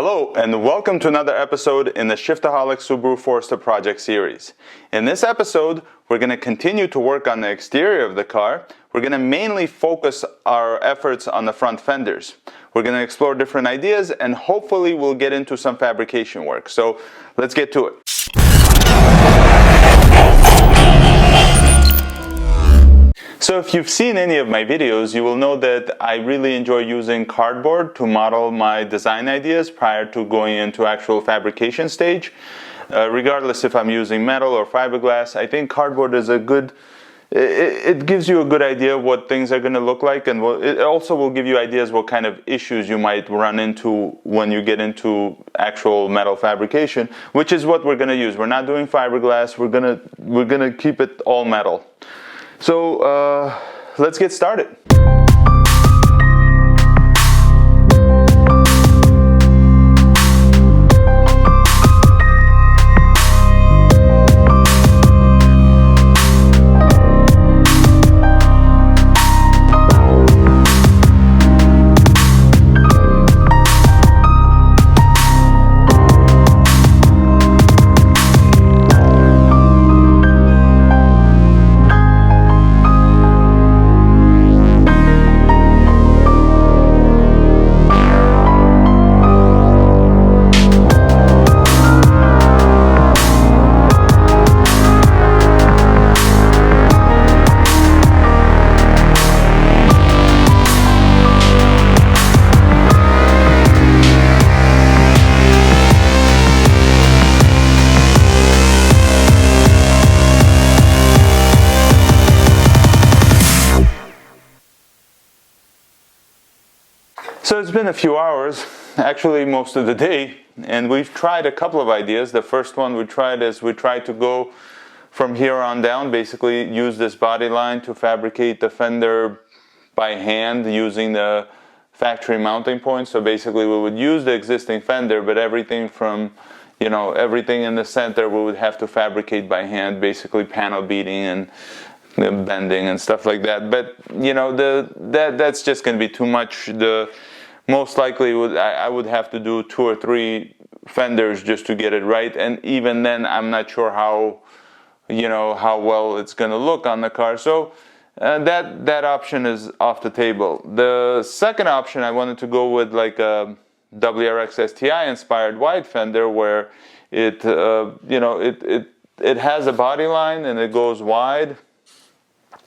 Hello and welcome to another episode in the Shiftaholic Subaru Forester project series. In this episode, we're going to continue to work on the exterior of the car. We're going to mainly focus our efforts on the front fenders. We're going to explore different ideas and hopefully we'll get into some fabrication work. So let's get to it. So if you've seen any of my videos, you will know that I really enjoy using cardboard to model my design ideas prior to going into actual fabrication stage. Regardless if I'm using metal or fiberglass, I think cardboard is it gives you a good idea of what things are going to look like, and it also will give you ideas what kind of issues you might run into when you get into actual metal fabrication, which is what we're going to use. We're not doing fiberglass, we're gonna keep it all metal. So let's get started. So it's been a few hours, actually most of the day, and we've tried a couple of ideas. The first one we tried to go from here on down, basically use this body line to fabricate the fender by hand using the factory mounting point. So basically we would use the existing fender, but everything from, everything in the center we would have to fabricate by hand, basically panel beating and bending and stuff like that. But that's just going to be too much. Most likely I would have to do 2 or 3 fenders just to get it right, and even then I'm not sure how well it's going to look on the car. So that option is off the table. The second option, I wanted to go with like a WRX XTI inspired wide fender where it has a body line and it goes wide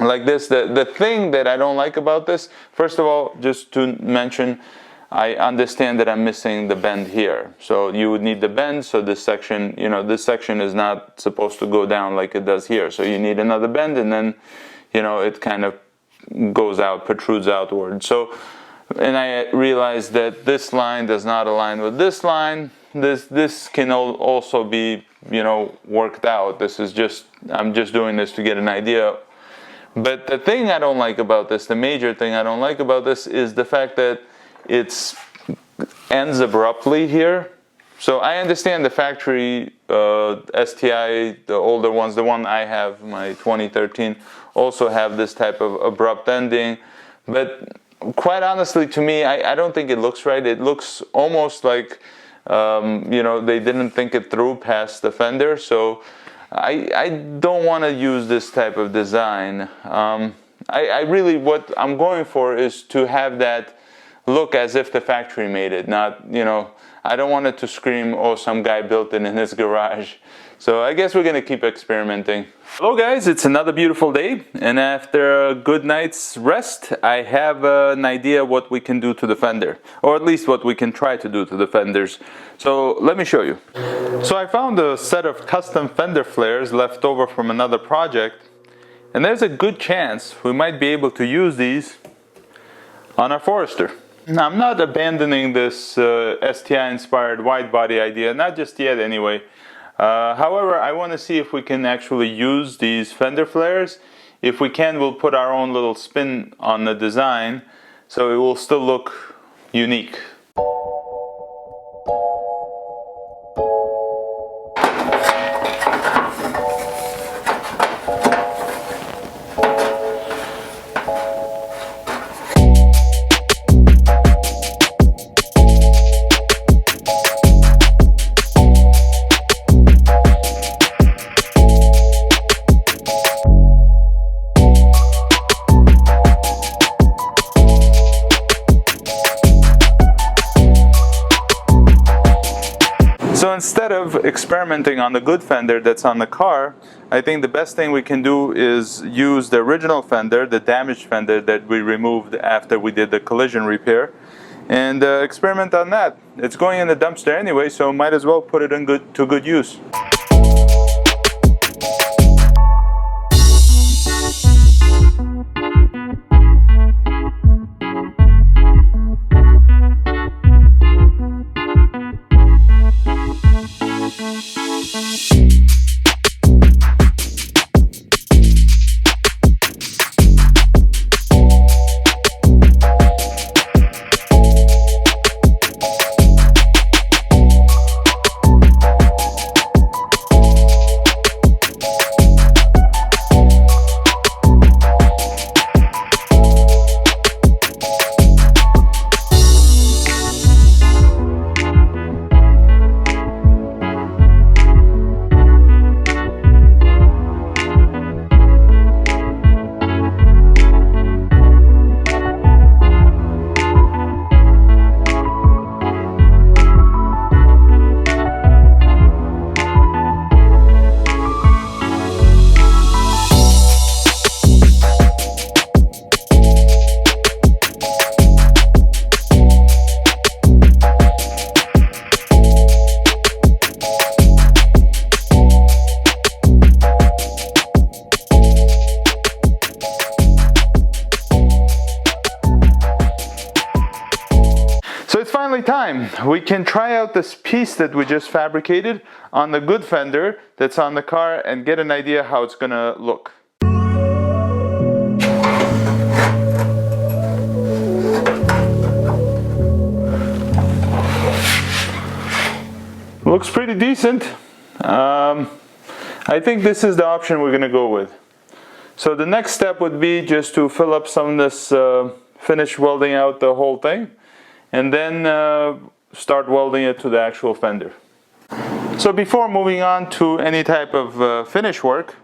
like this. The thing that I don't like about this, first of all, just to mention, I understand that I'm missing the bend here. So you would need the bend, so this section is not supposed to go down like it does here. So you need another bend, and then, it kind of goes out, protrudes outward. So, and I realized that this line does not align with this line. This can also be, worked out. I'm just doing this to get an idea. But the thing I don't like about this, the major thing I don't like about this, is the fact that it ends abruptly here. So I understand the factory STI, the older ones, the one I have, my 2013, also have this type of abrupt ending. But quite honestly, to me, I don't think it looks right. It looks almost like, they didn't think it through past the fender. So I don't want to use this type of design. I really, what I'm going for is to have that look as if the factory made it, not, I don't want it to scream, oh, some guy built it in his garage. So I guess we're going to keep experimenting. Hello guys, it's another beautiful day, and after a good night's rest, I have an idea what we can do to the fender, or at least what we can try to do to the fenders. So let me show you. So I found a set of custom fender flares left over from another project, and there's a good chance we might be able to use these on our Forester. Now, I'm not abandoning this STI inspired wide body idea, not just yet anyway. However, I want to see if we can actually use these fender flares. If we can, we'll put our own little spin on the design so it will still look unique. So instead of experimenting on the good fender that's on the car, I think the best thing we can do is use the original fender, the damaged fender that we removed after we did the collision repair, and experiment on that. It's going in the dumpster anyway, so might as well put it to good use. So it's finally time. We can try out this piece that we just fabricated on the good fender that's on the car and get an idea how it's gonna look. Looks pretty decent. I think this is the option we're gonna go with. So the next step would be just to fill up some of this, finish welding out the whole thing, and then start welding it to the actual fender. So before moving on to any type of finish work,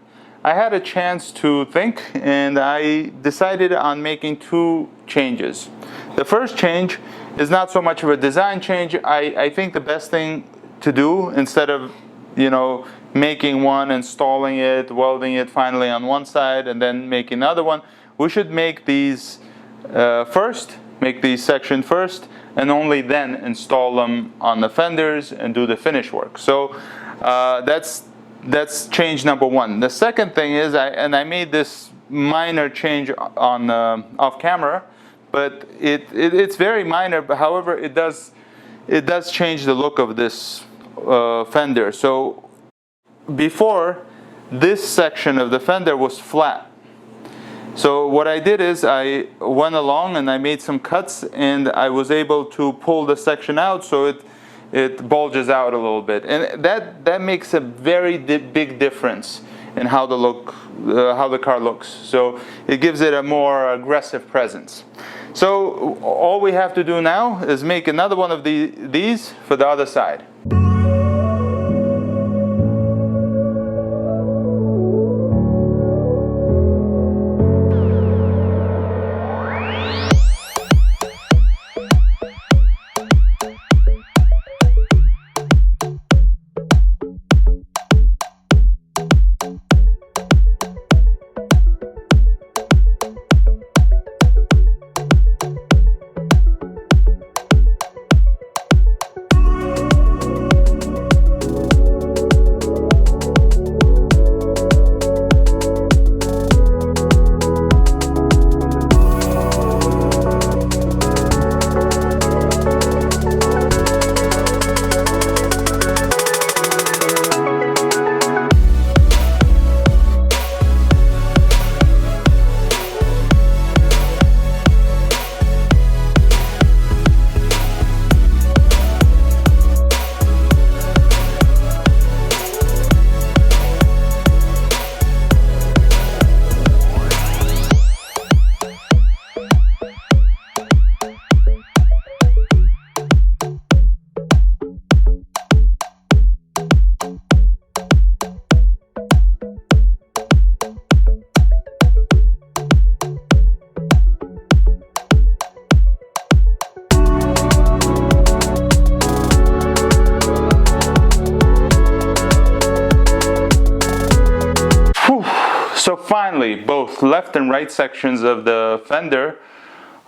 I had a chance to think, and I decided on making two changes. The first change is not so much of a design change. I think the best thing to do, instead of making one, installing it, welding it finally on one side, and then making another one, we should make these first, make these section first, and only then install them on the fenders and do the finish work. So that's change number one. The second thing is, I made this minor change on off camera, but it's very minor. But however, it does change the look of this fender. So before, this section of the fender was flat. So what I did is I went along and I made some cuts, and I was able to pull the section out so it bulges out a little bit, and that makes a very big difference in how the car looks. So it gives it a more aggressive presence. So all we have to do now is make another one of these for the other side. finally, both left and right sections of the fender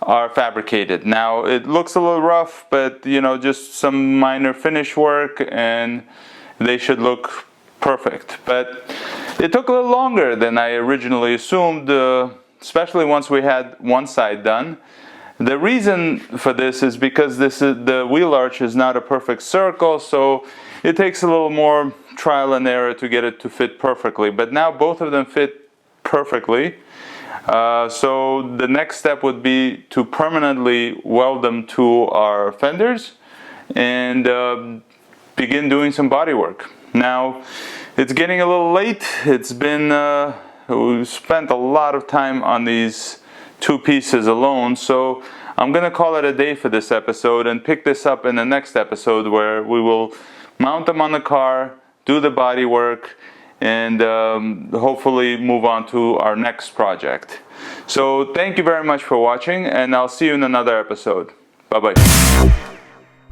are fabricated. Now it looks a little rough, but you know, just some minor finish work and they should look perfect. But it took a little longer than I originally assumed, especially once we had one side done. The reason for this is because the wheel arch is not a perfect circle, so it takes a little more trial and error to get it to fit perfectly. But now both of them fit perfectly. So the next step would be to permanently weld them to our fenders and begin doing some body work. Now it's getting a little late. It's been we've spent a lot of time on these two pieces alone, so I'm gonna call it a day for this episode and pick this up in the next episode where we will mount them on the car, do the body work, and hopefully move on to our next project. So thank you very much for watching, and I'll see you in another episode. Bye bye.